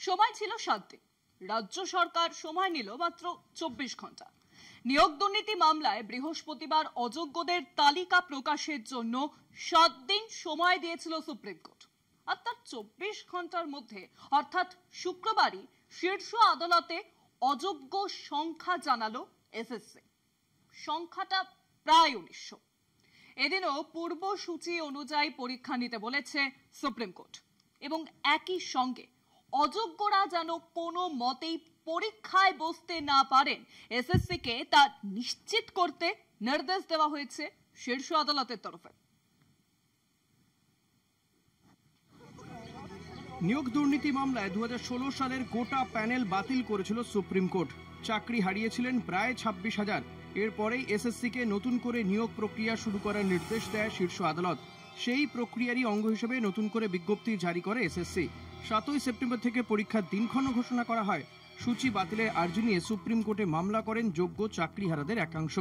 সময় ছিল 7 দিন। রাজ্য সরকার সময় নিল মাত্র 24 ঘন্টা। নিয়োগ দুর্নীতি মামলায় বৃহস্পতিবার অযোগ্যদের তালিকা প্রকাশের জন্য 7 দিন সময় দিয়েছিল সুপ্রিম কোর্ট। আর তার 24 ঘন্টার মধ্যে অর্থাৎ শুক্রবারই শীর্ষ আদালতে অযোগ্য সংখ্যা জানালো এসএসসি। সংখ্যাটা প্রায় 1900। এদিনও পূর্বসূচি অনুযায়ী পরীক্ষা নিতে বলেছে সুপ্রিম কোর্ট এবং একই সঙ্গে অযোগ্যরা যেন কোনো মতেই পরীক্ষায় বসতে না পারেন এসএসসি কে তা নিশ্চিত করতে নির্দেশ দেওয়া হয়েছে শীর্ষ আদালতের তরফে। নিয়োগ দুর্নীতি মামলায় 2016 সালের গোটা প্যানেল বাতিল করেছিল সুপ্রিম কোর্ট। চাকরি হারিয়েছিলেন প্রায় 26,000। এরপরেই এসএসসি কে নতুন করে নিয়োগ প্রক্রিয়া শুরু করার নির্দেশ দেয় শীর্ষ আদালত। সেই প্রক্রিয়ারই অঙ্গ হিসেবে নতুন করে বিজ্ঞপ্তি জারি করে এসএসসি। 7ই সেপ্টেম্বর থেকে পরীক্ষার দিনক্ষণ ঘোষণা করা হয়। সূচি বাতিলের আর্জি নিয়ে সুপ্রিম কোর্টে মামলা করেন যোগ্য চাকরিহারাদের একাংশ।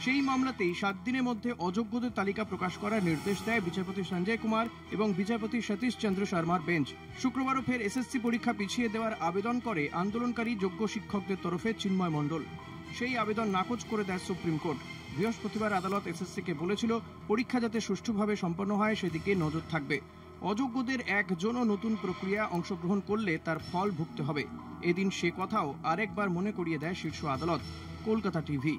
সেই মামলাতেই 7 দিনের মধ্যে অযোগ্যদের তালিকা প্রকাশ করার নির্দেশ দেয় বিচারপতি সঞ্জয় কুমার এবং বিচারপতি সতীশ চন্দ্র শর্মার বেঞ্চ। শুক্রবারও ফের এসএসসি পরীক্ষা পিছিয়ে দেওয়ার আবেদন করে আন্দোলনকারী যোগ্য শিক্ষকদের তরফে চিন্ময় মণ্ডল। সেই আবেদন নাকচ করে দেয় সুপ্রিম কোর্ট। বৃহস্পতিবার আদালত এসএসসিকে বলেছিল পরীক্ষা যাতে সুষ্ঠুভাবে সম্পন্ন হয় সেদিকে নজর থাকবে। অযোগ্যদের একজনও নতুন প্রক্রিয়া অংশগ্রহণ করলে তার ফল ভুগতে হবে। এদিন সে কথাও আরেকবার মনে করিয়ে দেয় শীর্ষ আদালত। কলকাতা টিভি।